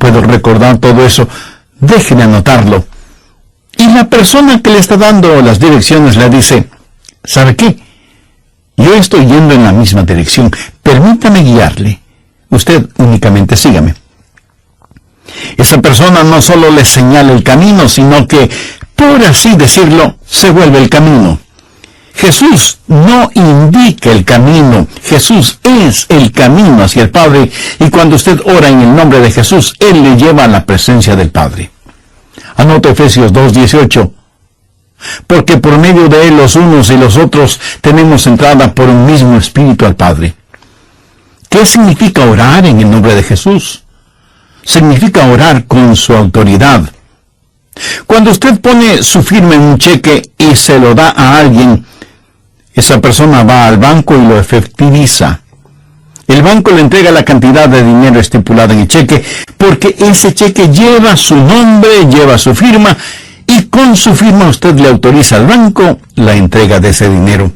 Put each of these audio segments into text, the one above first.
puedo recordar todo eso. Déjeme anotarlo. Y la persona que le está dando las direcciones le dice, ¿sabe qué? Yo estoy yendo en la misma dirección. Permítame guiarle. Usted únicamente sígame. Esa persona no solo le señala el camino, sino que, por así decirlo, se vuelve el camino. Jesús no indica el camino. Jesús es el camino hacia el Padre, y cuando usted ora en el nombre de Jesús, Él le lleva a la presencia del Padre. Anota Efesios 2:18. Porque por medio de Él los unos y los otros tenemos entrada por un mismo Espíritu al Padre. ¿Qué significa orar en el nombre de Jesús? Significa orar con su autoridad. Cuando usted pone su firma en un cheque y se lo da a alguien, esa persona va al banco y lo efectiviza. El banco le entrega la cantidad de dinero estipulada en el cheque, porque ese cheque lleva su nombre, lleva su firma, y con su firma usted le autoriza al banco la entrega de ese dinero.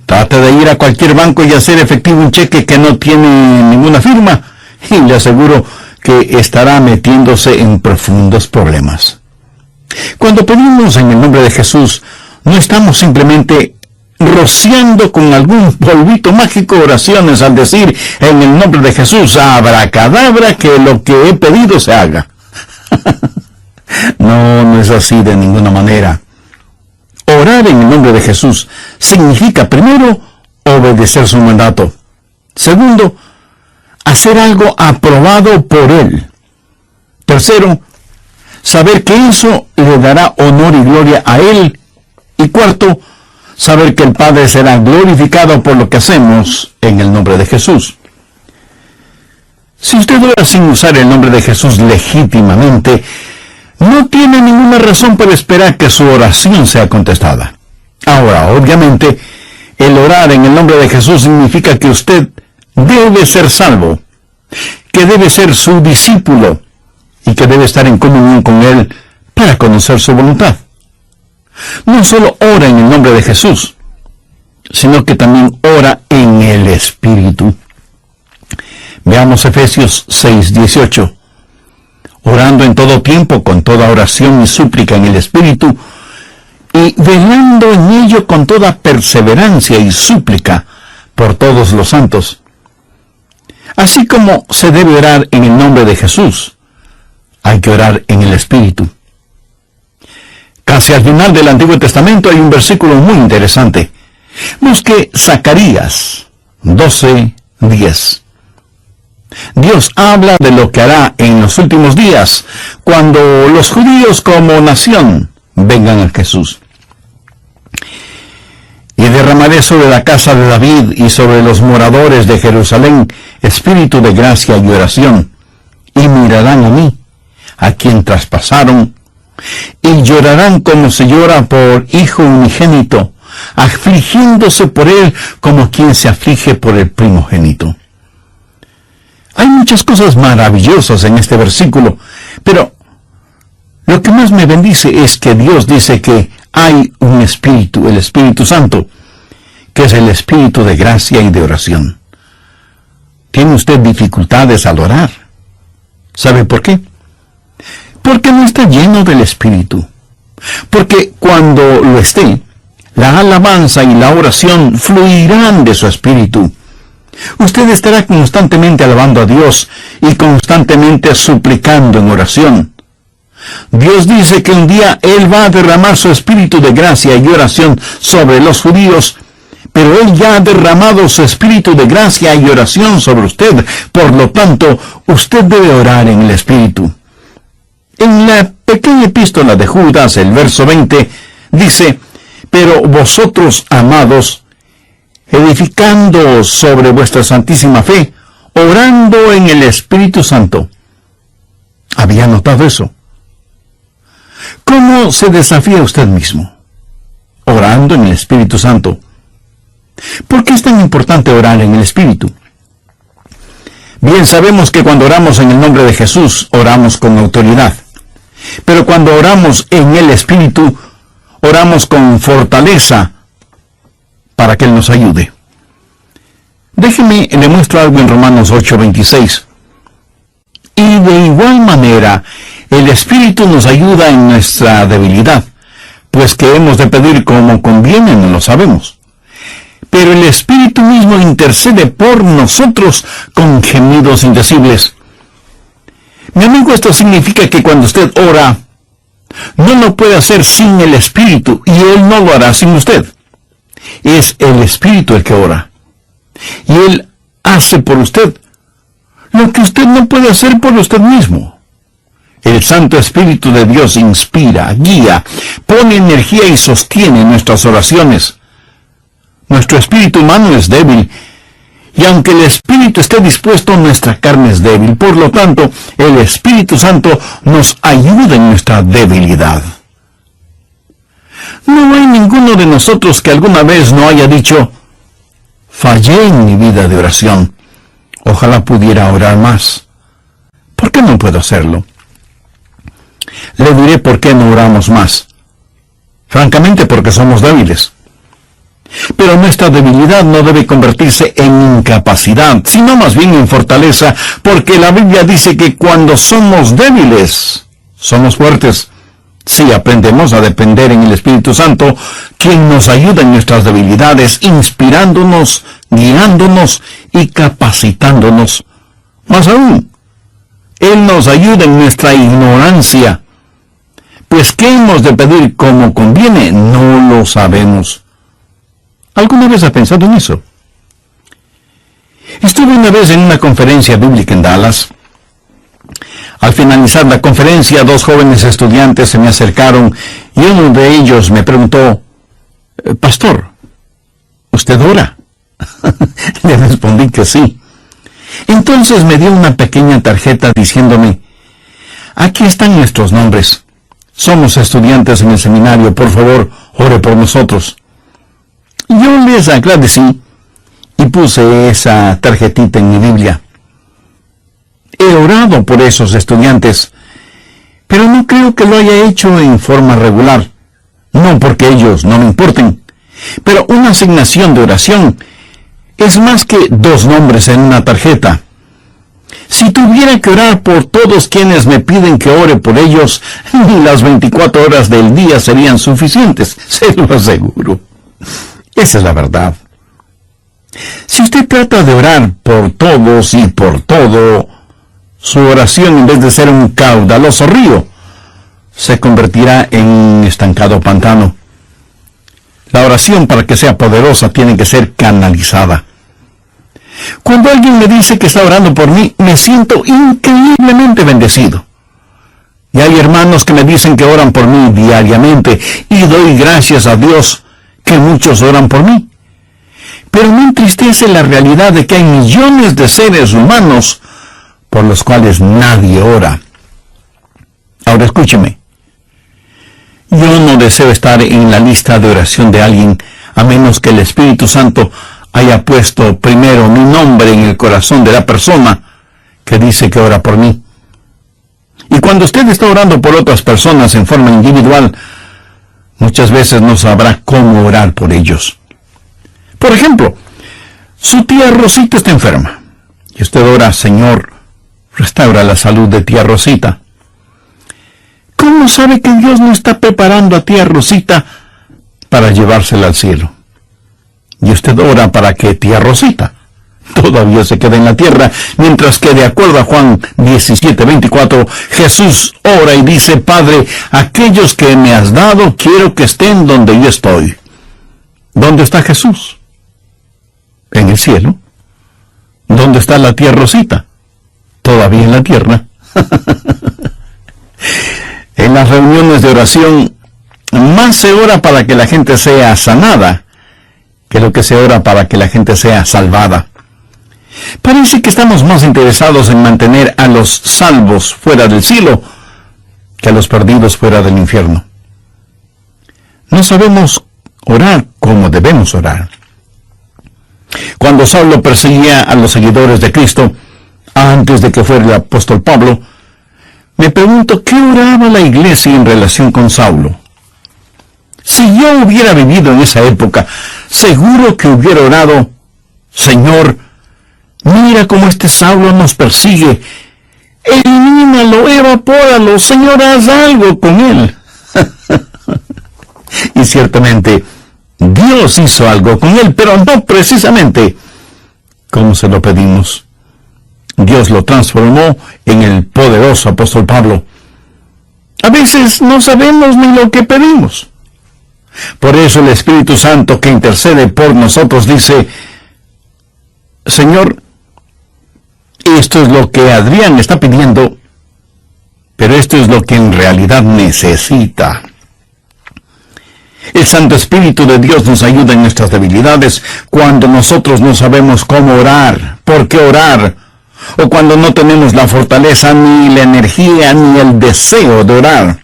Trate de ir a cualquier banco y hacer efectivo un cheque que no tiene ninguna firma, y le aseguro que estará metiéndose en profundos problemas. Cuando pedimos en el nombre de Jesús, no estamos simplemente rociando con algún polvito mágico oraciones al decir en el nombre de Jesús, abracadabra, que lo que he pedido se haga. No es así de ninguna manera. Orar en el nombre de Jesús significa, primero, obedecer su mandato. Segundo, hacer algo aprobado por Él. Tercero, saber que eso le dará honor y gloria a Él. Y cuarto, saber que el Padre será glorificado por lo que hacemos en el nombre de Jesús. Si usted ora sin usar el nombre de Jesús legítimamente, no tiene ninguna razón para esperar que su oración sea contestada. Ahora, obviamente, el orar en el nombre de Jesús significa que usted debe ser salvo, que debe ser su discípulo y que debe estar en comunión con Él para conocer su voluntad. No solo ora en el nombre de Jesús, sino que también ora en el Espíritu. Veamos Efesios 6:18. Orando en todo tiempo, con toda oración y súplica en el Espíritu, y velando en ello con toda perseverancia y súplica por todos los santos. Así como se debe orar en el nombre de Jesús, hay que orar en el Espíritu. Casi al final del Antiguo Testamento hay un versículo muy interesante. Busque Zacarías 12:10. Dios habla de lo que hará en los últimos días, cuando los judíos como nación vengan a Jesús. Y derramaré sobre la casa de David y sobre los moradores de Jerusalén espíritu de gracia y oración, y mirarán a mí, a quien traspasaron, y llorarán como se llora por hijo unigénito, afligiéndose por él como quien se aflige por el primogénito. Hay muchas cosas maravillosas en este versículo, pero lo que más me bendice es que Dios dice que hay un Espíritu, el Espíritu Santo, que es el Espíritu de gracia y de oración. ¿Tiene usted dificultades al orar? ¿Sabe por qué? Porque no está lleno del Espíritu. Porque cuando lo esté, la alabanza y la oración fluirán de su Espíritu. Usted estará constantemente alabando a Dios y constantemente suplicando en oración. Dios dice que un día Él va a derramar su espíritu de gracia y oración sobre los judíos, pero Él ya ha derramado su espíritu de gracia y oración sobre usted. Por lo tanto, usted debe orar en el Espíritu. En la pequeña epístola de Judas, el verso 20, dice, pero vosotros, amados, edificando sobre vuestra santísima fe, orando en el Espíritu Santo. ¿Había notado eso? ¿Cómo se desafía usted mismo? Orando en el Espíritu Santo. ¿Por qué es tan importante orar en el Espíritu? Bien, sabemos que cuando oramos en el nombre de Jesús, oramos con autoridad. Pero cuando oramos en el Espíritu, oramos con fortaleza para que Él nos ayude. Déjeme, le muestro algo en Romanos 8:26. Y de igual manera, el Espíritu nos ayuda en nuestra debilidad, pues que hemos de pedir como conviene no lo sabemos. Pero el Espíritu mismo intercede por nosotros con gemidos indecibles. Mi amigo, esto significa que cuando usted ora, no lo puede hacer sin el Espíritu, y Él no lo hará sin usted. Es el Espíritu el que ora, y Él hace por usted lo que usted no puede hacer por usted mismo. El Santo Espíritu de Dios inspira, guía, pone energía y sostiene nuestras oraciones. Nuestro espíritu humano es débil, y aunque el Espíritu esté dispuesto, nuestra carne es débil. Por lo tanto, el Espíritu Santo nos ayuda en nuestra debilidad. No hay ninguno de nosotros que alguna vez no haya dicho: fallé en mi vida de oración. Ojalá pudiera orar más. ¿Por qué no puedo hacerlo? Le diré por qué no oramos más. Francamente, porque somos débiles. Pero nuestra debilidad no debe convertirse en incapacidad, sino más bien en fortaleza, porque la Biblia dice que cuando somos débiles, somos fuertes. Si aprendemos a depender en el Espíritu Santo, quien nos ayuda en nuestras debilidades, inspirándonos, guiándonos y capacitándonos. Más aún, Él nos ayuda en nuestra ignorancia. Pues ¿qué hemos de pedir como conviene? No lo sabemos. ¿Alguna vez ha pensado en eso? Estuve una vez en una conferencia bíblica en Dallas. Al finalizar la conferencia, 2 jóvenes estudiantes se me acercaron y uno de ellos me preguntó: «Pastor, ¿usted ora?». Le respondí que sí. Entonces me dio una pequeña tarjeta diciéndome: «Aquí están nuestros nombres. Somos estudiantes en el seminario. Por favor, ore por nosotros». Yo les agradecí y puse esa tarjetita en mi Biblia. He orado por esos estudiantes, pero no creo que lo haya hecho en forma regular. No porque ellos no me importen, pero una asignación de oración es más que 2 nombres en una tarjeta. Si tuviera que orar por todos quienes me piden que ore por ellos, ni las 24 horas del día serían suficientes, se lo aseguro. Esa es la verdad. Si usted trata de orar por todos y por todo, su oración, en vez de ser un caudaloso río, se convertirá en un estancado pantano. La oración, para que sea poderosa, tiene que ser canalizada. Cuando alguien me dice que está orando por mí, me siento increíblemente bendecido. Y hay hermanos que me dicen que oran por mí diariamente, y doy gracias a Dios que muchos oran por mí. Pero me entristece la realidad de que hay millones de seres humanos por los cuales nadie ora. Ahora escúcheme. Yo no deseo estar en la lista de oración de alguien, a menos que el Espíritu Santo haya puesto primero mi nombre en el corazón de la persona que dice que ora por mí. Y cuando usted está orando por otras personas en forma individual, muchas veces no sabrá cómo orar por ellos. Por ejemplo, su tía Rosita está enferma, y usted ora: «Señor, restaura la salud de tía Rosita». ¿Cómo sabe que Dios no está preparando a tía Rosita para llevársela al cielo? Y usted ora para que tía Rosita todavía se quede en la tierra, mientras que, de acuerdo a Juan 17:24, Jesús ora y dice: «Padre, aquellos que me has dado, quiero que estén donde yo estoy». ¿Dónde está Jesús? En el cielo. ¿Dónde está la tía Rosita? Todavía en la tierra. En las reuniones de oración, más se ora para que la gente sea sanada que lo que se ora para que la gente sea salvada. Parece que estamos más interesados en mantener a los salvos fuera del cielo que a los perdidos fuera del infierno. No sabemos orar como debemos orar. Cuando Saulo perseguía a los seguidores de Cristo, antes de que fuera el apóstol Pablo, me pregunto qué oraba la iglesia en relación con Saulo. Si yo hubiera vivido en esa época, seguro que hubiera orado: «Señor, mira cómo este Saulo nos persigue. Elimínalo, evapóralo, Señor, haz algo con él. Y ciertamente, Dios hizo algo con él, pero no precisamente como se lo pedimos. Dios lo transformó en el poderoso apóstol Pablo. A veces no sabemos ni lo que pedimos. Por eso el Espíritu Santo que intercede por nosotros dice: Señor, esto es lo que Adrián está pidiendo, pero esto es lo que en realidad necesita. El Santo Espíritu de Dios nos ayuda en nuestras debilidades cuando nosotros no sabemos cómo orar, por qué orar, o cuando no tenemos la fortaleza, ni la energía, ni el deseo de orar.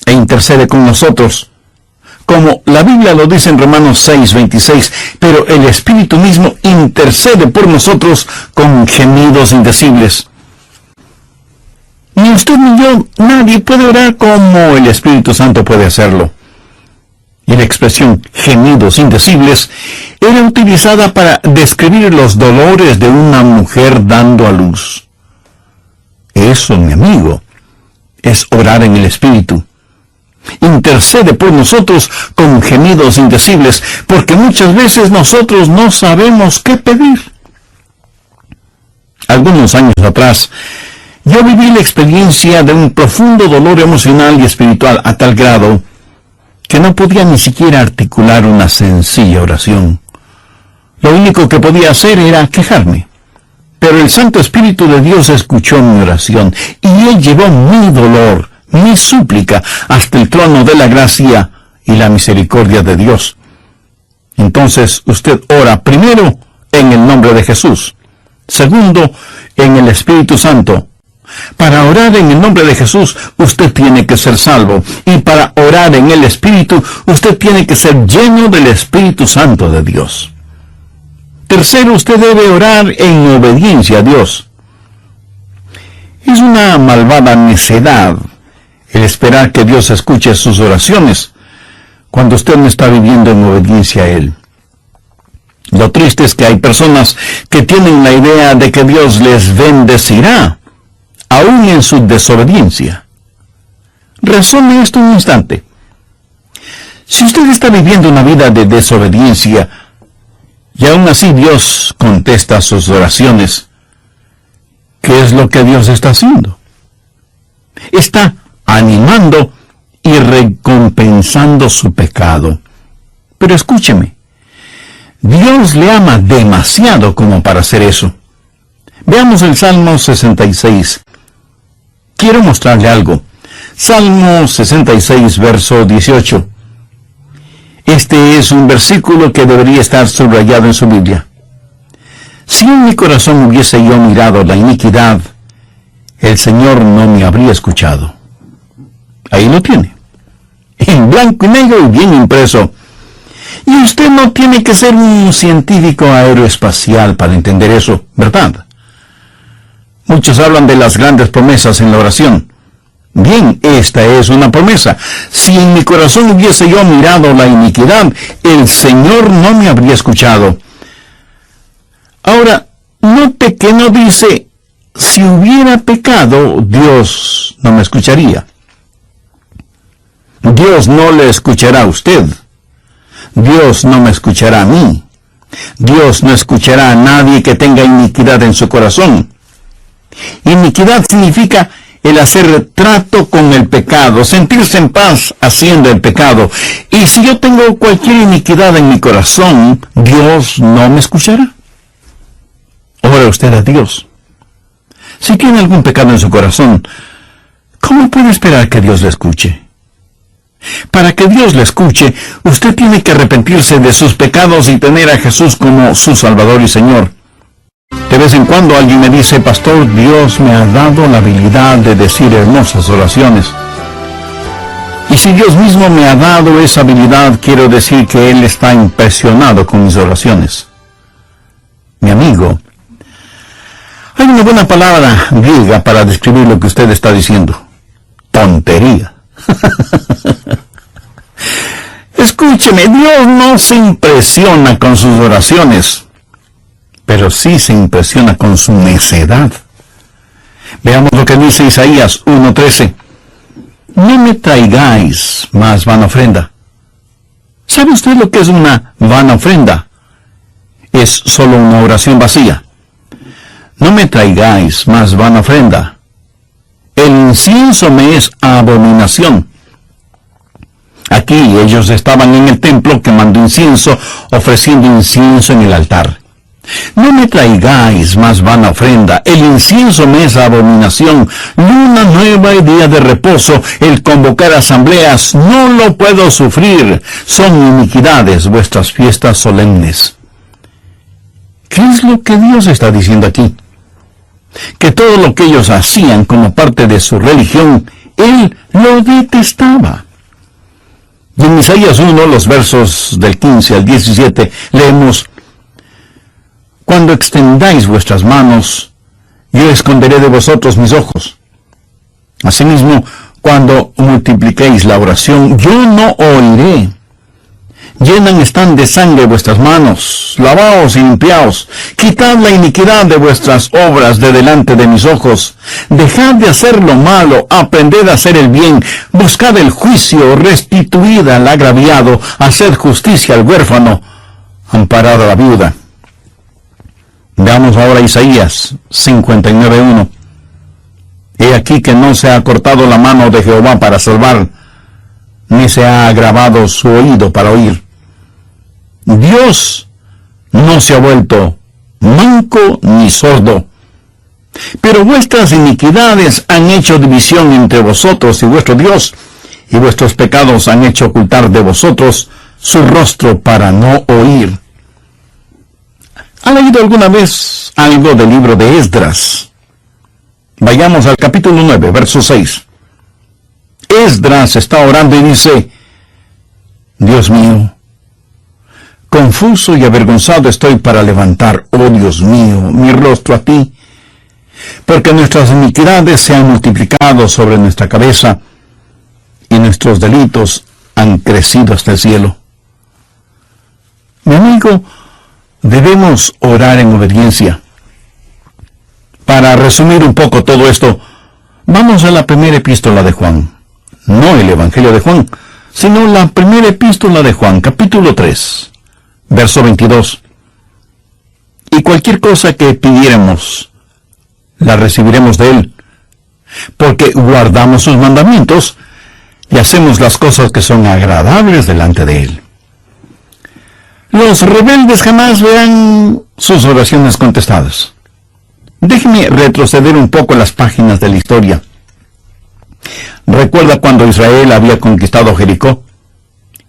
E intercede con nosotros, como la Biblia lo dice en Romanos 6:26, pero el Espíritu mismo intercede por nosotros con gemidos indecibles. Ni usted ni yo, nadie puede orar como el Espíritu Santo puede hacerlo. Y la expresión gemidos indecibles era utilizada para describir los dolores de una mujer dando a luz. Eso, mi amigo, es orar en el Espíritu. Intercede por nosotros con gemidos indecibles, porque muchas veces nosotros no sabemos qué pedir. Algunos años atrás, yo viví la experiencia de un profundo dolor emocional y espiritual a tal grado que no podía ni siquiera articular una sencilla oración. Lo único que podía hacer era quejarme. Pero el Santo Espíritu de Dios escuchó mi oración, y Él llevó mi dolor, mi súplica, hasta el trono de la gracia y la misericordia de Dios. Entonces usted ora primero en el nombre de Jesús, segundo en el Espíritu Santo. Para orar en el nombre de Jesús, usted tiene que ser salvo. Y para orar en el Espíritu, usted tiene que ser lleno del Espíritu Santo de Dios. Tercero, usted debe orar en obediencia a Dios. Es una malvada necedad el esperar que Dios escuche sus oraciones cuando usted no está viviendo en obediencia a Él. Lo triste es que hay personas que tienen la idea de que Dios les bendecirá aún en su desobediencia. Razone esto un instante. Si usted está viviendo una vida de desobediencia y aún así Dios contesta sus oraciones, ¿qué es lo que Dios está haciendo? Está animando y recompensando su pecado. Pero escúcheme, Dios le ama demasiado como para hacer eso. Veamos el Salmo 66. Quiero mostrarle algo. Salmo 66, verso 18. Este es un versículo que debería estar subrayado en su Biblia. Si en mi corazón hubiese yo mirado la iniquidad, el Señor no me habría escuchado. Ahí lo tiene, en blanco y negro y bien impreso. Y usted no tiene que ser un científico aeroespacial para entender eso, ¿verdad? Muchos hablan de las grandes promesas en la oración. Bien, esta es una promesa. Si en mi corazón hubiese yo mirado la iniquidad, el Señor no me habría escuchado. Ahora, note que no dice, si hubiera pecado, Dios no me escucharía. Dios no le escuchará a usted. Dios no me escuchará a mí. Dios no escuchará a nadie que tenga iniquidad en su corazón. Iniquidad significa el hacer trato con el pecado, sentirse en paz haciendo el pecado. Y si yo tengo cualquier iniquidad en mi corazón, Dios no me escuchará. Ora usted a Dios. Si tiene algún pecado en su corazón, ¿cómo puede esperar que Dios le escuche? Para que Dios le escuche, usted tiene que arrepentirse de sus pecados y tener a Jesús como su Salvador y Señor. De vez en cuando alguien me dice, pastor, Dios me ha dado la habilidad de decir hermosas oraciones. Y si Dios mismo me ha dado esa habilidad, quiero decir que Él está impresionado con mis oraciones. Mi amigo, hay una buena palabra griega para describir lo que usted está diciendo. Tontería. Escúcheme, Dios no se impresiona con sus oraciones, pero sí se impresiona con su necedad. Veamos lo que dice Isaías 1:13. No me traigáis más vana ofrenda. ¿Sabe usted lo que es una vana ofrenda? Es solo una oración vacía. No me traigáis más vana ofrenda. El incienso me es abominación. Aquí ellos estaban en el templo quemando incienso, ofreciendo incienso en el altar. No me traigáis más vana ofrenda, el incienso me es abominación, luna nueva y día de reposo, el convocar asambleas, no lo puedo sufrir, son iniquidades vuestras fiestas solemnes. ¿Qué es lo que Dios está diciendo aquí? Que todo lo que ellos hacían como parte de su religión, Él lo detestaba. Y en Isaías 1, los versos del 15 al 17, leemos: Cuando extendáis vuestras manos, yo esconderé de vosotros mis ojos. Asimismo, cuando multipliquéis la oración, yo no oiré. Llenan están de sangre vuestras manos, lavaos y limpiaos, quitad la iniquidad de vuestras obras de delante de mis ojos, dejad de hacer lo malo, aprended a hacer el bien, buscad el juicio, restituid al agraviado, haced justicia al huérfano, amparad a la viuda. Veamos ahora Isaías 59:1. He aquí que no se ha cortado la mano de Jehová para salvar, ni se ha agravado su oído para oír. Dios no se ha vuelto manco ni sordo, pero vuestras iniquidades han hecho división entre vosotros y vuestro Dios, y vuestros pecados han hecho ocultar de vosotros su rostro para no oír. ¿Ha leído alguna vez algo del libro de Esdras? Vayamos al capítulo 9, verso 6. Esdras está orando y dice: Dios mío, confuso y avergonzado estoy para levantar, oh Dios mío, mi rostro a ti, porque nuestras iniquidades se han multiplicado sobre nuestra cabeza, y nuestros delitos han crecido hasta el cielo. Mi amigo, debemos orar en obediencia. Para resumir un poco todo esto, vamos a la primera epístola de Juan. No el Evangelio de Juan, sino la primera epístola de Juan, capítulo 3, verso 22. Y cualquier cosa que pidiéramos, la recibiremos de Él, porque guardamos sus mandamientos y hacemos las cosas que son agradables delante de Él. Los rebeldes jamás verán sus oraciones contestadas. Déjeme retroceder un poco las páginas de la historia. ¿Recuerda cuando Israel había conquistado Jericó?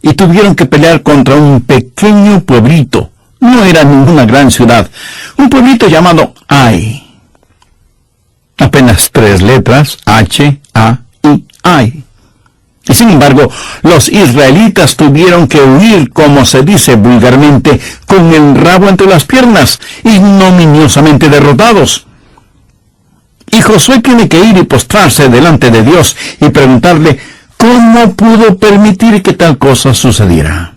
Y tuvieron que pelear contra un pequeño pueblito. No era ninguna gran ciudad. Un pueblito llamado Ai. Apenas 3 letras, H, A, I, Ai. Y sin embargo, los israelitas tuvieron que huir, como se dice vulgarmente, con el rabo entre las piernas, ignominiosamente derrotados. Y Josué tiene que ir y postrarse delante de Dios y preguntarle cómo pudo permitir que tal cosa sucediera.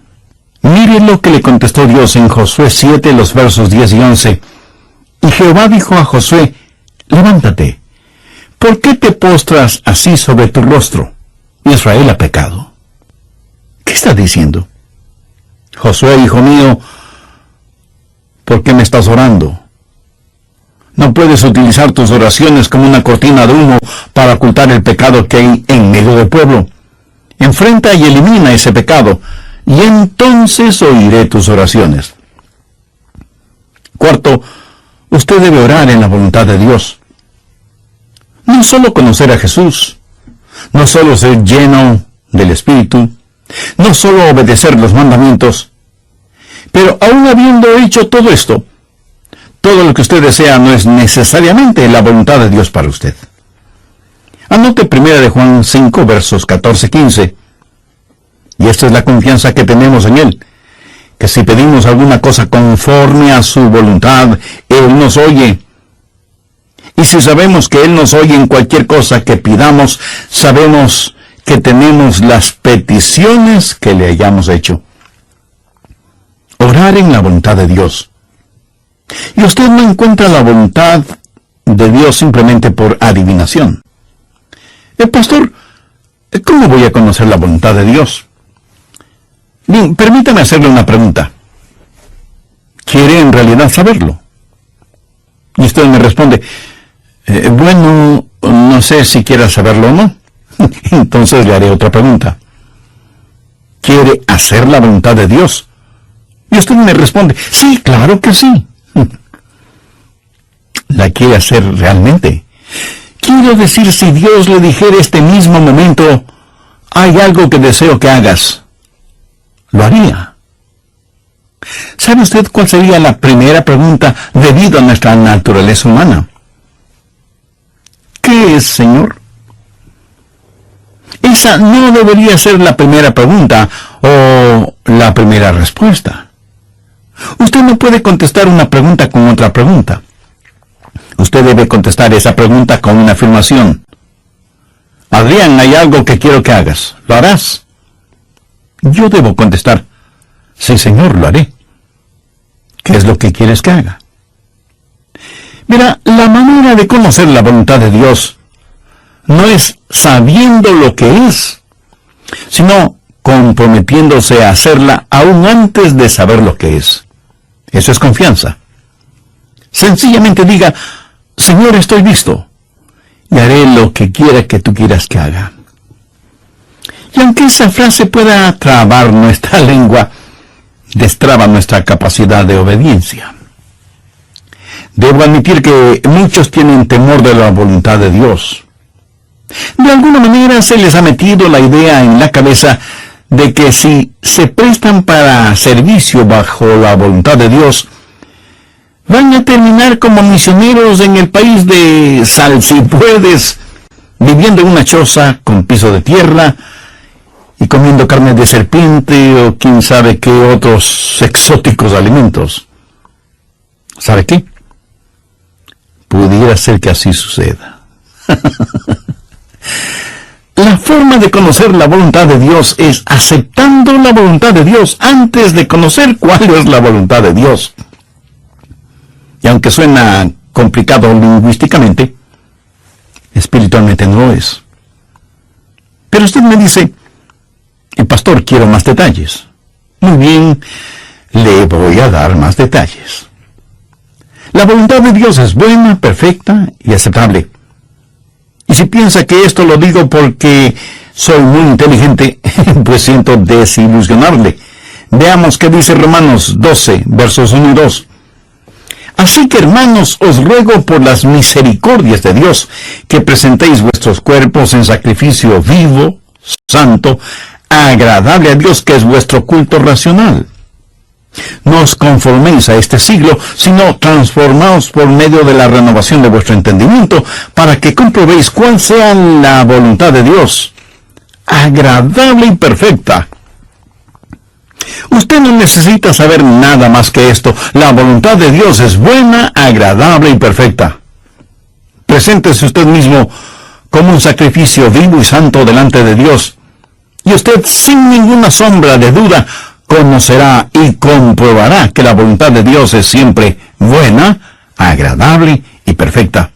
Miren lo que le contestó Dios en Josué 7, los versos 10 y 11. Y Jehová dijo a Josué: levántate, ¿por qué te postras así sobre tu rostro? Israel ha pecado. ¿Qué está diciendo? Josué, hijo mío, ¿por qué me estás orando? No puedes utilizar tus oraciones como una cortina de humo para ocultar el pecado que hay en medio del pueblo. Enfrenta y elimina ese pecado, y entonces oiré tus oraciones. Cuarto, usted debe orar en la voluntad de Dios. No solo conocer a Jesús, no solo ser lleno del Espíritu, no solo obedecer los mandamientos, pero aún habiendo hecho todo esto, todo lo que usted desea no es necesariamente la voluntad de Dios para usted. Anote 1 de Juan 5, versos 14-15. Y esta es la confianza que tenemos en Él, que si pedimos alguna cosa conforme a su voluntad, Él nos oye. Y si sabemos que Él nos oye en cualquier cosa que pidamos, sabemos que tenemos las peticiones que le hayamos hecho. Orar en la voluntad de Dios. Y usted no encuentra la voluntad de Dios simplemente por adivinación. El pastor, ¿cómo voy a conocer la voluntad de Dios? Bien, permítame hacerle una pregunta. ¿Quiere en realidad saberlo? Y usted me responde, bueno, no sé si quiera saberlo o no. Entonces le haré otra pregunta. ¿Quiere hacer la voluntad de Dios? Y usted me responde, sí, claro que sí. ¿La quiere hacer realmente? Quiero decir, si Dios le dijera este mismo momento, hay algo que deseo que hagas, ¿lo haría? ¿Sabe usted cuál sería la primera pregunta debido a nuestra naturaleza humana? ¿Qué es, Señor? Esa no debería ser la primera pregunta o la primera respuesta. Usted no puede contestar una pregunta con otra pregunta. Usted debe contestar esa pregunta con una afirmación. Adrián, hay algo que quiero que hagas. ¿Lo harás? Yo debo contestar, sí, Señor, lo haré. ¿Qué es lo que quieres que haga? Mira, la manera de conocer la voluntad de Dios no es sabiendo lo que es, sino comprometiéndose a hacerla aún antes de saber lo que es. Eso es confianza. Sencillamente diga, Señor, estoy listo, y haré lo que quiera que tú quieras que haga. Y aunque esa frase pueda trabar nuestra lengua, destraba nuestra capacidad de obediencia. Debo admitir que muchos tienen temor de la voluntad de Dios. De alguna manera se les ha metido la idea en la cabeza de que si se prestan para servicio bajo la voluntad de Dios, van a terminar como misioneros en el país de Salsipuedes, viviendo en una choza con piso de tierra y comiendo carne de serpiente o quién sabe qué otros exóticos alimentos. ¿Sabe qué? Pudiera ser que así suceda. La forma de conocer la voluntad de Dios es aceptando la voluntad de Dios antes de conocer cuál es la voluntad de Dios. Y aunque suena complicado lingüísticamente, espiritualmente no lo es. Pero usted me dice, pastor, quiero más detalles. Muy bien, le voy a dar más detalles. La voluntad de Dios es buena, perfecta y aceptable. Y si piensa que esto lo digo porque soy muy inteligente, pues siento desilusionarle. Veamos qué dice Romanos 12, versos 1 y 2. Así que, hermanos, os ruego por las misericordias de Dios, que presentéis vuestros cuerpos en sacrificio vivo, santo, agradable a Dios, que es vuestro culto racional. No os conforméis a este siglo, sino transformaos por medio de la renovación de vuestro entendimiento, para que comprobéis cuál sea la voluntad de Dios, agradable y perfecta. Usted no necesita saber nada más que esto. La voluntad de Dios es buena, agradable y perfecta. Preséntese usted mismo como un sacrificio vivo y santo delante de Dios, y usted sin ninguna sombra de duda conocerá y comprobará que la voluntad de Dios es siempre buena, agradable y perfecta.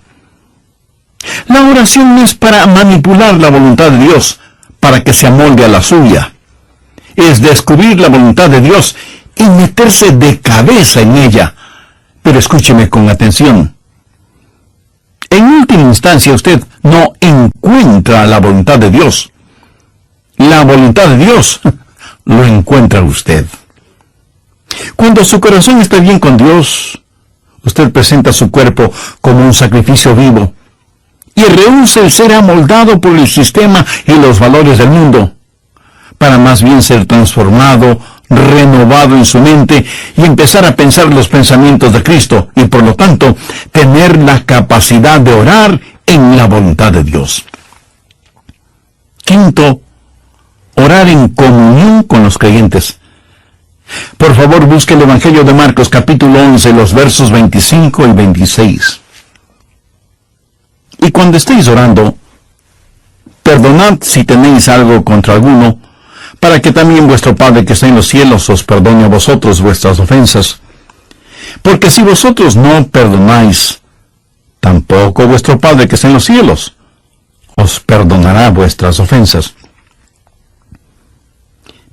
La oración no es para manipular la voluntad de Dios, para que se amolde a la suya. Es descubrir la voluntad de Dios y meterse de cabeza en ella. Pero escúcheme con atención. En última instancia, usted no encuentra la voluntad de Dios. La voluntad de Dios lo encuentra usted. Cuando su corazón está bien con Dios, usted presenta su cuerpo como un sacrificio vivo y rehúsa el ser amoldado por el sistema y los valores del mundo, para más bien ser transformado, renovado en su mente y empezar a pensar los pensamientos de Cristo y por lo tanto tener la capacidad de orar en la voluntad de Dios. Quinto, orar en comunión con los creyentes. Por favor, busque el Evangelio de Marcos, capítulo 11, los versos 25 y 26. Y cuando estéis orando, perdonad si tenéis algo contra alguno, para que también vuestro Padre que está en los cielos os perdone a vosotros vuestras ofensas. Porque si vosotros no perdonáis, tampoco vuestro Padre que está en los cielos os perdonará vuestras ofensas.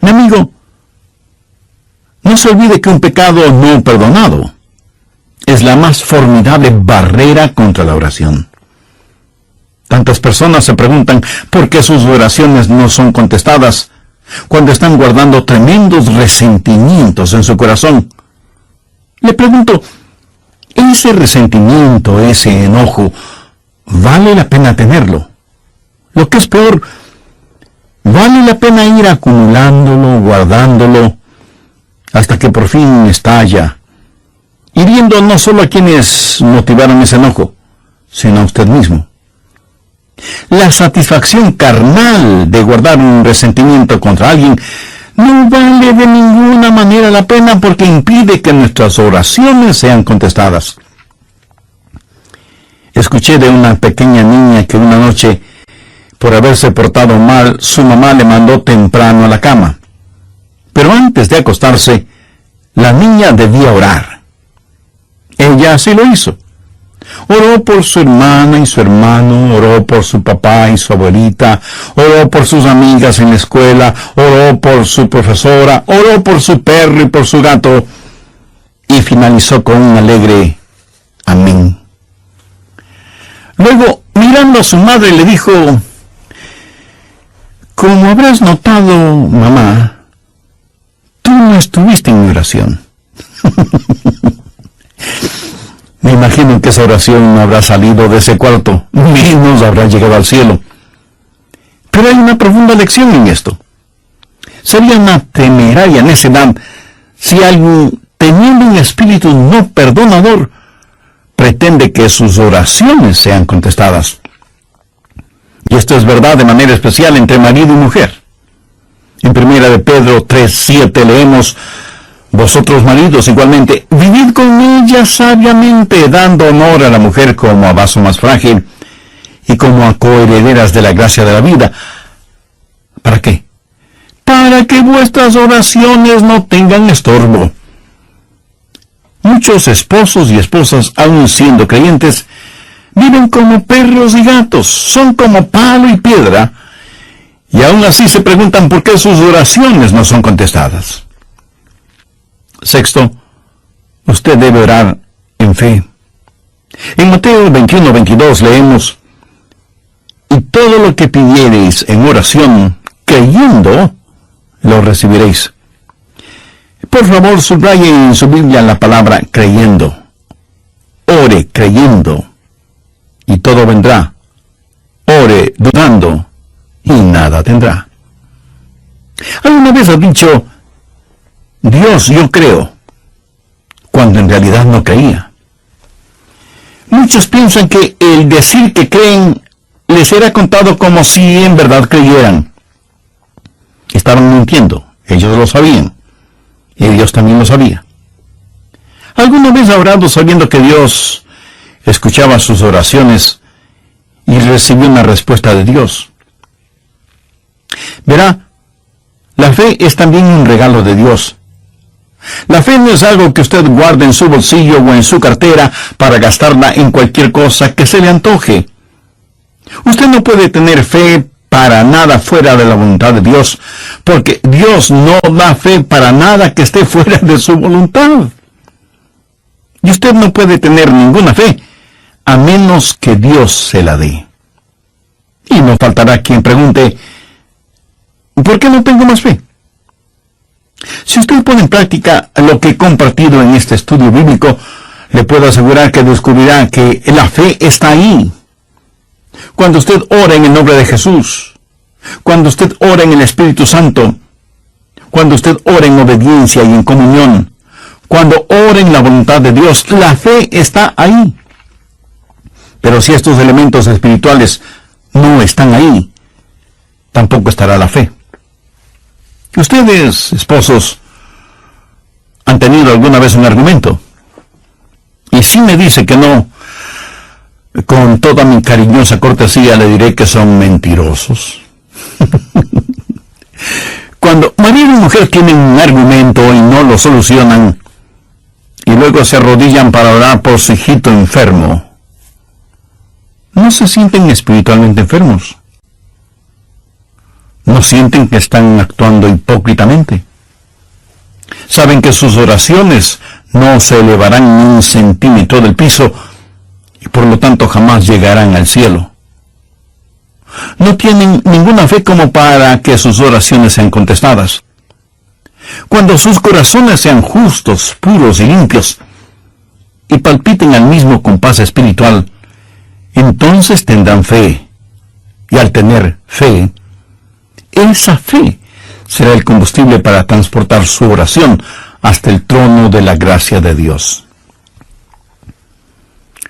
Mi amigo, no se olvide que un pecado no perdonado es la más formidable barrera contra la oración. Tantas personas se preguntan por qué sus oraciones no son contestadas cuando están guardando tremendos resentimientos en su corazón. Le pregunto, ¿ese resentimiento, ese enojo, vale la pena tenerlo? Lo que es peor, ¿vale la pena ir acumulándolo, guardándolo, hasta que por fin estalla, hiriendo no solo a quienes motivaron ese enojo, sino a usted mismo? La satisfacción carnal de guardar un resentimiento contra alguien no vale de ninguna manera la pena porque impide que nuestras oraciones sean contestadas. Escuché de una pequeña niña que una noche, por haberse portado mal, su mamá le mandó temprano a la cama. Pero antes de acostarse, la niña debía orar. Ella así lo hizo. Oró por su hermana y su hermano, oró por su papá y su abuelita, oró por sus amigas en la escuela, oró por su profesora, oró por su perro y por su gato, y finalizó con un alegre amén. Luego, mirando a su madre, le dijo: como habrás notado, mamá, tú no estuviste en mi oración. Me imagino que esa oración no habrá salido de ese cuarto, menos habrá llegado al cielo. Pero hay una profunda lección en esto. Sería una temeraria necedad si alguien, teniendo un espíritu no perdonador, pretende que sus oraciones sean contestadas. Y esto es verdad de manera especial entre marido y mujer. En 1 de Pedro 3:7 leemos: vosotros maridos igualmente, vivid con ella sabiamente, dando honor a la mujer como a vaso más frágil y como a coherederas de la gracia de la vida. ¿Para qué? Para que vuestras oraciones no tengan estorbo. Muchos esposos y esposas, aun siendo creyentes, viven como perros y gatos, son como palo y piedra, y aún así se preguntan por qué sus oraciones no son contestadas. Sexto, usted debe orar en fe. En Mateo 21:22 leemos: y todo lo que pidiereis en oración, creyendo, lo recibiréis. Por favor, subraye en su Biblia la palabra creyendo. Ore creyendo, y todo vendrá. Ore dudando, y nada tendrá. ¿Alguna vez has dicho: Dios, yo creo, cuando en realidad no creía? Muchos piensan que el decir que creen les era contado como si en verdad creyeran. Estaban mintiendo, ellos lo sabían, y Dios también lo sabía. ¿Alguna vez ha orado sabiendo que Dios escuchaba sus oraciones y recibió una respuesta de Dios? Verá, la fe es también un regalo de Dios. La fe no es algo que usted guarde en su bolsillo o en su cartera para gastarla en cualquier cosa que se le antoje. Usted no puede tener fe para nada fuera de la voluntad de Dios, porque Dios no da fe para nada que esté fuera de su voluntad. Y usted no puede tener ninguna fe a menos que Dios se la dé. Y no faltará quien pregunte: ¿por qué no tengo más fe? Si usted pone en práctica lo que he compartido en este estudio bíblico, le puedo asegurar que descubrirá que la fe está ahí. Cuando usted ora en el nombre de Jesús, cuando usted ora en el Espíritu Santo, cuando usted ora en obediencia y en comunión, cuando ora en la voluntad de Dios, la fe está ahí. Pero si estos elementos espirituales no están ahí, tampoco estará la fe. Ustedes, esposos, han tenido alguna vez un argumento, y si me dice que no, con toda mi cariñosa cortesía le diré que son mentirosos. Cuando marido y mujer tienen un argumento y no lo solucionan, y luego se arrodillan para orar por su hijito enfermo, no se sienten espiritualmente enfermos. No sienten que están actuando hipócritamente. Saben que sus oraciones no se elevarán ni un centímetro del piso y por lo tanto jamás llegarán al cielo. No tienen ninguna fe como para que sus oraciones sean contestadas. Cuando sus corazones sean justos, puros y limpios, y palpiten al mismo compás espiritual, entonces tendrán fe. Y al tener fe, esa fe será el combustible para transportar su oración hasta el trono de la gracia de Dios.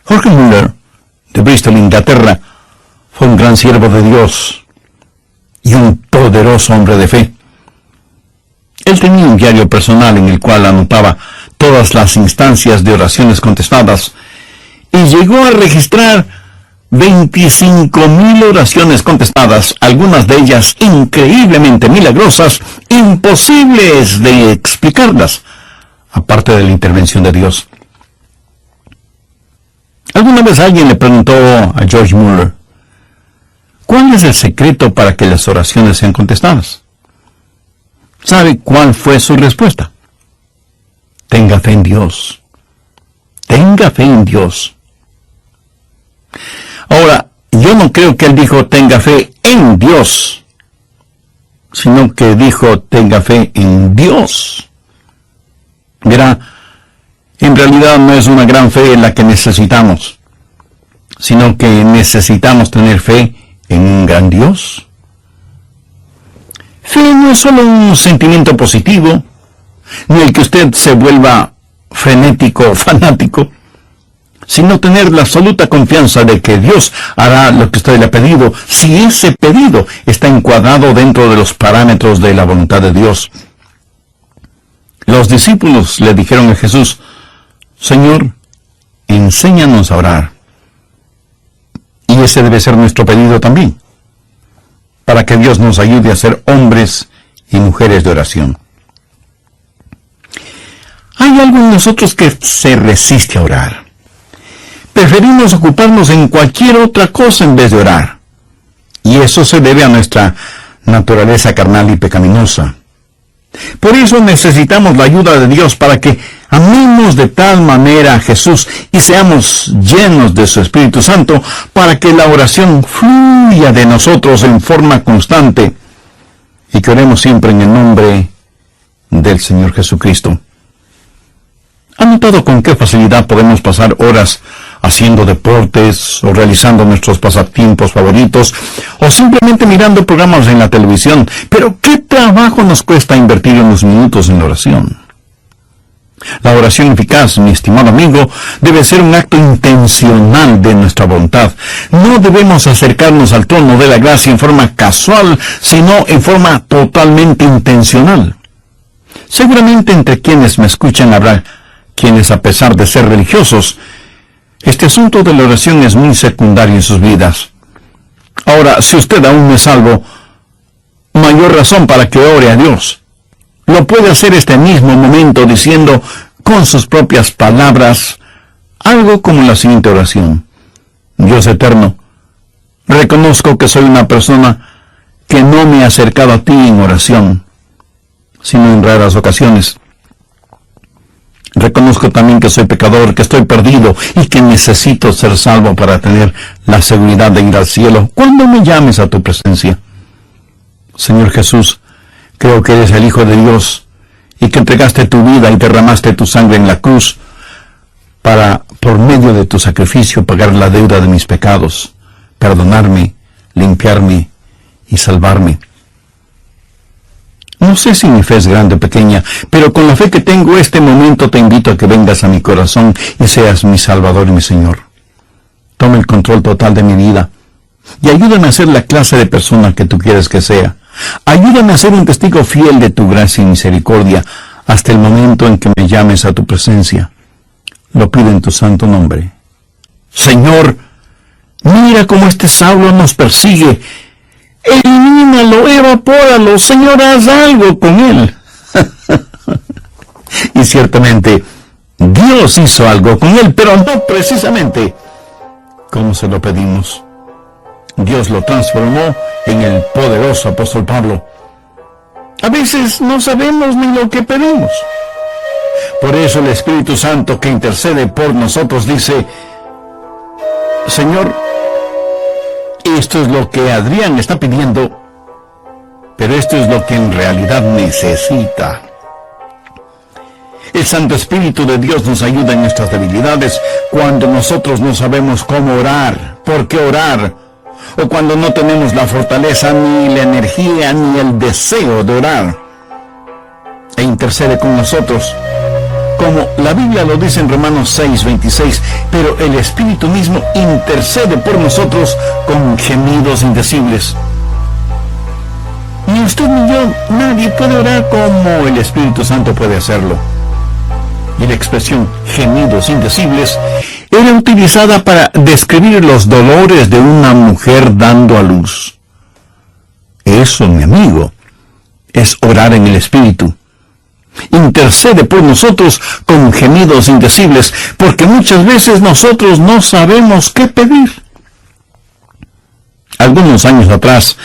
Jorge Muller, de Bristol, Inglaterra, fue un gran siervo de Dios y un poderoso hombre de fe. Él tenía un diario personal en el cual anotaba todas las instancias de oraciones contestadas y llegó a registrar 25,000 oraciones contestadas, algunas de ellas increíblemente milagrosas, imposibles de explicarlas, aparte de la intervención de Dios. Alguna vez alguien le preguntó a George Muller, ¿cuál es el secreto para que las oraciones sean contestadas? ¿Sabe cuál fue su respuesta? Tenga fe en Dios. Tenga fe en Dios. Ahora, yo no creo que él dijo tenga fe en Dios, sino que dijo tenga fe en Dios. Verá, en realidad no es una gran fe la que necesitamos, sino que necesitamos tener fe en un gran Dios. Fe no es solo un sentimiento positivo, ni el que usted se vuelva frenético o fanático, sino tener la absoluta confianza de que Dios hará lo que usted le ha pedido, si ese pedido está encuadrado dentro de los parámetros de la voluntad de Dios. Los discípulos le dijeron a Jesús, Señor, enséñanos a orar. Y ese debe ser nuestro pedido también, para que Dios nos ayude a ser hombres y mujeres de oración. Hay algo en nosotros que se resiste a orar. Preferimos ocuparnos en cualquier otra cosa en vez de orar. Y eso se debe a nuestra naturaleza carnal y pecaminosa. Por eso necesitamos la ayuda de Dios para que amemos de tal manera a Jesús y seamos llenos de su Espíritu Santo para que la oración fluya de nosotros en forma constante y que oremos siempre en el nombre del Señor Jesucristo. ¿Han notado con qué facilidad podemos pasar horas haciendo deportes o realizando nuestros pasatiempos favoritos o simplemente mirando programas en la televisión? Pero ¿qué trabajo nos cuesta invertir unos minutos en la oración? La oración eficaz, mi estimado amigo, debe ser un acto intencional de nuestra voluntad. No debemos acercarnos al trono de la gracia en forma casual, sino en forma totalmente intencional. Seguramente entre quienes me escuchan habrá quienes, a pesar de ser religiosos, este asunto de la oración es muy secundario en sus vidas. Ahora, si usted aún no es salvo, mayor razón para que ore a Dios. Lo puede hacer este mismo momento diciendo con sus propias palabras algo como la siguiente oración. Dios eterno, reconozco que soy una persona que no me ha acercado a ti en oración, sino en raras ocasiones. Reconozco también que soy pecador, que estoy perdido y que necesito ser salvo para tener la seguridad de ir al cielo cuando me llames a tu presencia. Señor Jesús, creo que eres el Hijo de Dios y que entregaste tu vida y derramaste tu sangre en la cruz para, por medio de tu sacrificio, pagar la deuda de mis pecados, perdonarme, limpiarme y salvarme. No sé si mi fe es grande o pequeña, pero con la fe que tengo este momento te invito a que vengas a mi corazón y seas mi Salvador y mi Señor. Toma el control total de mi vida y ayúdame a ser la clase de persona que tú quieres que sea. Ayúdame a ser un testigo fiel de tu gracia y misericordia hasta el momento en que me llames a tu presencia. Lo pido en tu santo nombre. Señor, mira cómo este Saulo nos persigue. Elimínalo, evapóralo, Señor, haz algo con él. Y ciertamente, Dios hizo algo con él, pero no precisamente como se lo pedimos. Dios lo transformó en el poderoso apóstol Pablo. A veces no sabemos ni lo que pedimos. Por eso el Espíritu Santo que intercede por nosotros dice: Señor, esto es lo que Adrián está pidiendo, pero esto es lo que en realidad necesita. El Santo Espíritu de Dios nos ayuda en nuestras debilidades cuando nosotros no sabemos cómo orar, por qué orar, o cuando no tenemos la fortaleza, ni la energía, ni el deseo de orar. E intercede con nosotros, como la Biblia lo dice en Romanos 6:26, pero el Espíritu mismo intercede por nosotros con gemidos indecibles. Ni usted ni yo, nadie puede orar como el Espíritu Santo puede hacerlo. Y la expresión gemidos indecibles era utilizada para describir los dolores de una mujer dando a luz. Eso, mi amigo, es orar en el Espíritu. Intercede por nosotros con gemidos indecibles, porque muchas veces nosotros no sabemos qué pedir. Algunos años atrás,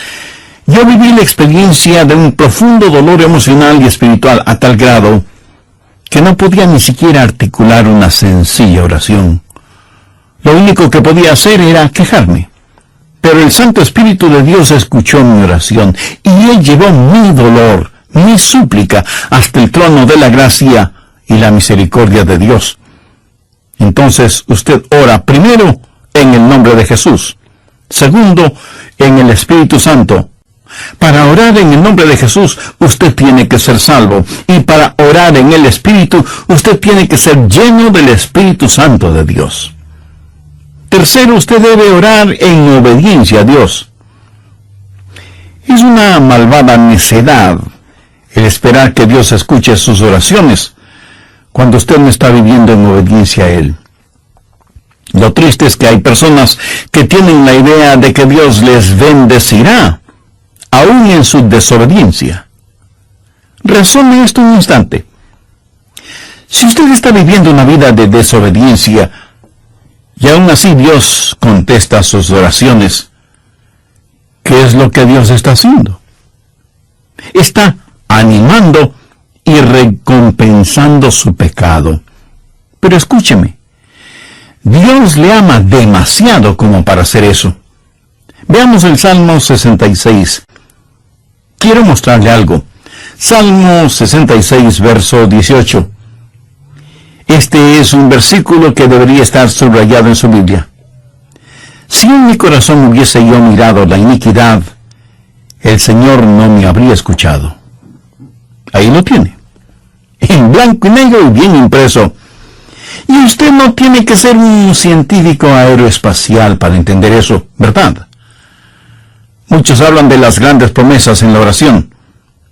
yo viví la experiencia de un profundo dolor emocional y espiritual a tal grado que no podía ni siquiera articular una sencilla oración. Lo único que podía hacer era quejarme. Pero el Santo Espíritu de Dios escuchó mi oración y Él llevó mi dolor, mi súplica, hasta el trono de la gracia y la misericordia de Dios. Entonces usted ora primero en el nombre de Jesús, segundo en el Espíritu Santo. Para orar en el nombre de Jesús, usted tiene que ser salvo. Y para orar en el Espíritu, usted tiene que ser lleno del Espíritu Santo de Dios. Tercero, usted debe orar en obediencia a Dios. Es una malvada necedad el esperar que Dios escuche sus oraciones cuando usted no está viviendo en obediencia a Él. Lo triste es que hay personas que tienen la idea de que Dios les bendecirá aún en su desobediencia. Razone esto un instante. Si usted está viviendo una vida de desobediencia y aún así Dios contesta sus oraciones, ¿qué es lo que Dios está haciendo? Está animando y recompensando su pecado. Pero escúcheme, Dios le ama demasiado como para hacer eso. Veamos el Salmo 66. Quiero mostrarle algo. Salmo 66, verso 18. Este es un versículo que debería estar subrayado en su Biblia. Si en mi corazón hubiese yo mirado la iniquidad, el Señor no me habría escuchado. Ahí lo tiene, en blanco y negro y bien impreso. Y usted no tiene que ser un científico aeroespacial para entender eso, ¿verdad? Muchos hablan de las grandes promesas en la oración.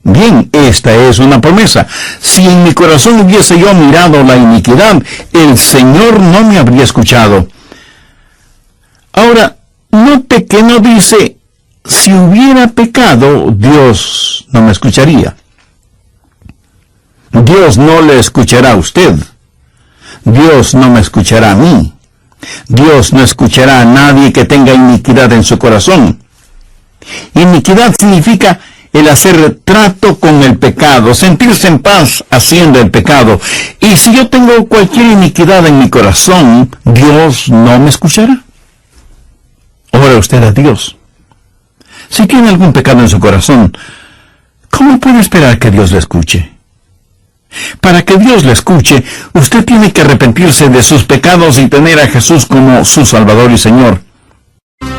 Bien, esta es una promesa. Si en mi corazón hubiese yo mirado la iniquidad, el Señor no me habría escuchado. Ahora, note que no dice, si hubiera pecado, Dios no me escucharía. Dios no le escuchará a usted. Dios no me escuchará a mí. Dios no escuchará a nadie que tenga iniquidad en su corazón. Iniquidad significa el hacer trato con el pecado, sentirse en paz haciendo el pecado. Y si yo tengo cualquier iniquidad en mi corazón, ¿Dios no me escuchará? Ora usted a Dios. Si tiene algún pecado en su corazón, ¿cómo puede esperar que Dios le escuche? Para que Dios le escuche, usted tiene que arrepentirse de sus pecados y tener a Jesús como su Salvador y Señor.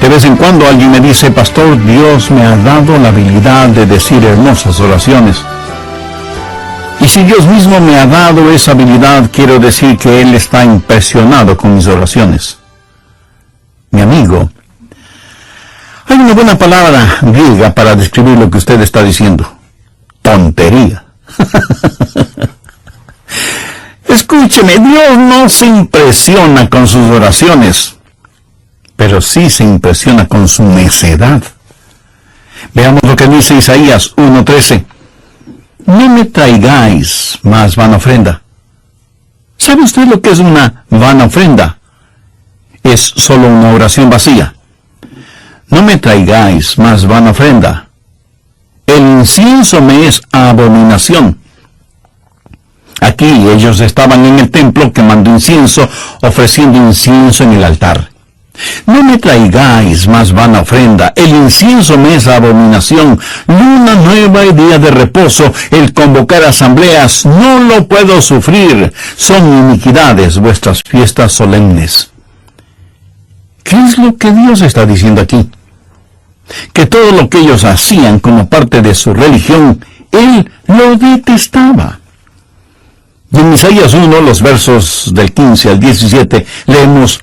De vez en cuando alguien me dice, pastor, Dios me ha dado la habilidad de decir hermosas oraciones. Y si Dios mismo me ha dado esa habilidad, quiero decir que Él está impresionado con mis oraciones. Mi amigo, hay una buena palabra griega para describir lo que usted está diciendo. Tontería. Escúcheme, Dios no se impresiona con sus oraciones, pero sí se impresiona con su necedad. Veamos lo que dice Isaías 1:13. No me traigáis más vana ofrenda. ¿Sabe usted lo que es una vana ofrenda? es solo una oración vacía. No me traigáis más vana ofrenda. El incienso me es abominación. Aquí ellos estaban en el templo quemando incienso, ofreciendo incienso en el altar. No me traigáis más vana ofrenda, el incienso me es abominación, luna nueva y día de reposo, el convocar asambleas, no lo puedo sufrir, son iniquidades vuestras fiestas solemnes. ¿Qué es lo que Dios está diciendo aquí? Que todo lo que ellos hacían como parte de su religión, Él lo detestaba. Y en Isaías 1, los versos del 15 al 17, leemos: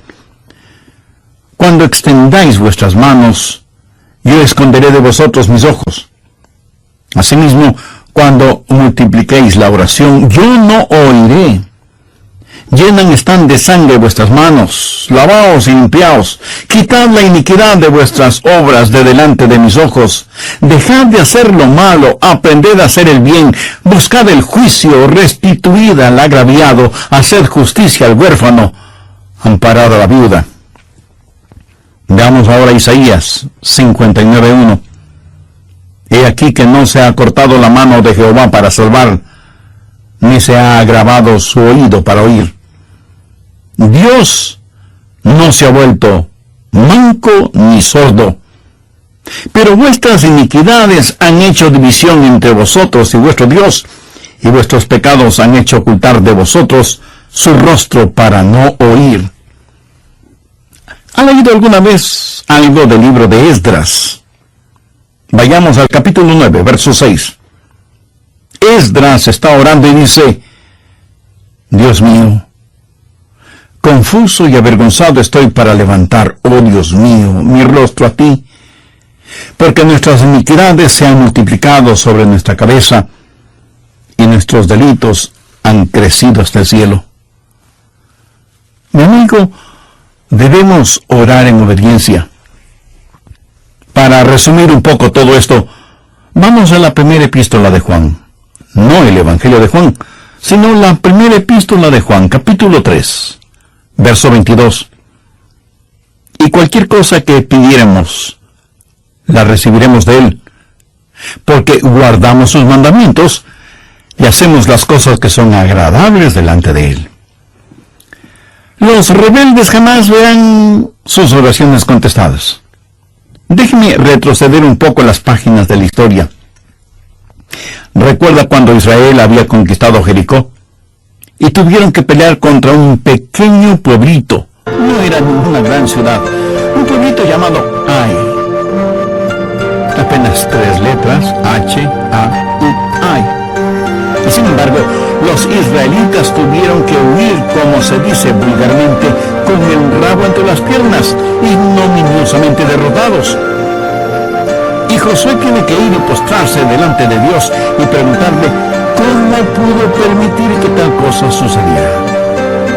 Cuando extendáis vuestras manos, yo esconderé de vosotros mis ojos. Asimismo, cuando multipliquéis la oración, yo no oiré. Llenan están de sangre vuestras manos, lavaos y limpiaos, quitad la iniquidad de vuestras obras de delante de mis ojos, dejad de hacer lo malo, aprended a hacer el bien, buscad el juicio, restituid al agraviado, haced justicia al huérfano, amparad a la viuda. Veamos ahora Isaías 59:1. He aquí que no se ha cortado la mano de Jehová para salvar, ni se ha agravado su oído para oír. Dios no se ha vuelto manco ni sordo, pero vuestras iniquidades han hecho división entre vosotros y vuestro Dios, y vuestros pecados han hecho ocultar de vosotros su rostro para no oír. ¿Ha leído alguna vez algo del libro de Esdras? Vayamos al capítulo 9, verso 6. Esdras está orando y dice: Dios mío, confuso y avergonzado estoy para levantar, oh Dios mío, mi rostro a ti, porque nuestras iniquidades se han multiplicado sobre nuestra cabeza, y nuestros delitos han crecido hasta el cielo. Mi amigo, debemos orar en obediencia. Para resumir un poco todo esto, vamos a la primera epístola de Juan. No el Evangelio de Juan, sino la primera epístola de Juan, capítulo 3, verso 22. Y cualquier cosa que pidiéramos, la recibiremos de Él, porque guardamos sus mandamientos y hacemos las cosas que son agradables delante de Él. Los rebeldes jamás verán sus oraciones contestadas. Déjeme retroceder un poco las páginas de la historia. Recuerda cuando Israel había conquistado Jericó y tuvieron que pelear contra un pequeño pueblito. No era ninguna gran ciudad, un pueblito llamado Ai. Apenas 3 letras, H-A-U-Ai. Y sin embargo, los israelitas tuvieron que huir, como se dice vulgarmente, con el rabo entre las piernas, ignominiosamente derrotados. Y Josué tiene que ir y postrarse delante de Dios y preguntarle cómo pudo permitir que tal cosa sucediera.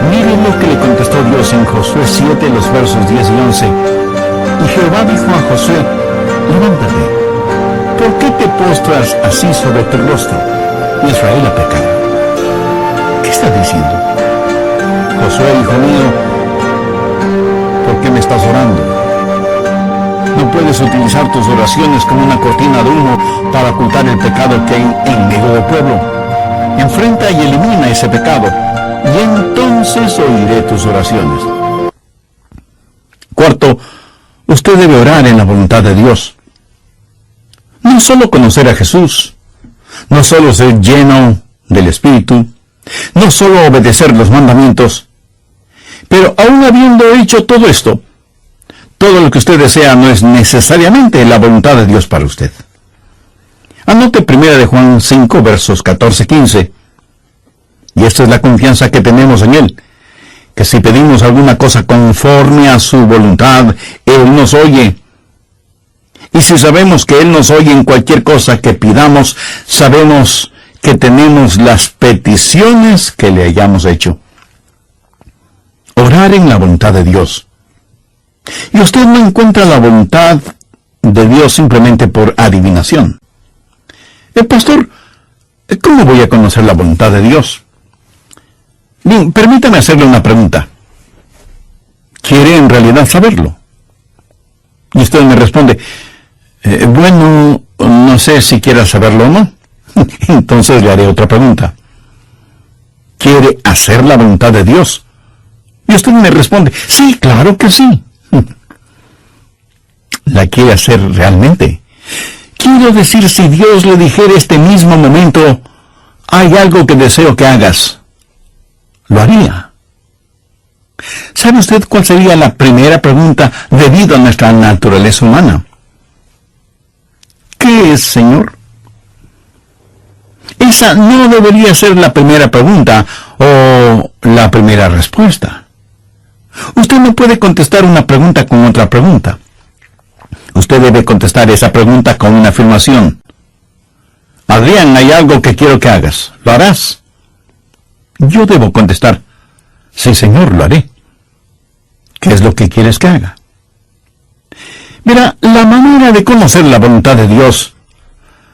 Miren lo que le contestó Dios en Josué 7, los versos 10 y 11. Y Jehová dijo a Josué: levántate, ¿por qué te postras así sobre tu rostro? Israel ha pecado. ¿Qué está diciendo? Josué, hijo mío, ¿por qué me estás orando? No puedes utilizar tus oraciones como una cortina de humo para ocultar el pecado que hay en medio del pueblo. Enfrenta y elimina ese pecado, y entonces oiré tus oraciones. Cuarto, usted debe orar en la voluntad de Dios. No solo conocer a Jesús, no solo ser lleno del Espíritu, no solo obedecer los mandamientos, pero aún habiendo hecho todo esto, todo lo que usted desea no es necesariamente la voluntad de Dios para usted. Anote 1 Juan 5, versos 14-15. Y esta es la confianza que tenemos en Él, que si pedimos alguna cosa conforme a su voluntad, Él nos oye. Y si sabemos que Él nos oye en cualquier cosa que pidamos, sabemos que tenemos las peticiones que le hayamos hecho. Orar en la voluntad de Dios. Y usted no encuentra la voluntad de Dios simplemente por adivinación. Pastor, ¿cómo voy a conocer la voluntad de Dios? Bien, permítame hacerle una pregunta. ¿quiere en realidad saberlo? Y usted me responde, bueno, no sé si quiera saberlo o no. Entonces le haré otra pregunta. ¿Quiere hacer la voluntad de Dios? Y usted me responde, sí, claro que sí. ¿La quiere hacer realmente? Quiero decir, si Dios le dijera este mismo momento, hay algo que deseo que hagas, ¿lo haría? ¿Sabe usted cuál sería la primera pregunta debido a nuestra naturaleza humana? ¿Qué es, Señor? Esa no debería ser la primera pregunta o la primera respuesta. Usted no puede contestar una pregunta con otra pregunta. Usted debe contestar esa pregunta con una afirmación. Adrián, hay algo que quiero que hagas. ¿Lo harás? Yo debo contestar, sí, Señor, lo haré. ¿Qué es lo que quieres que haga? Mira, la manera de conocer la voluntad de Dios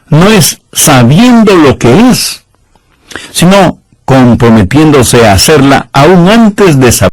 no es sabiendo lo que es, sino comprometiéndose a hacerla aún antes de saber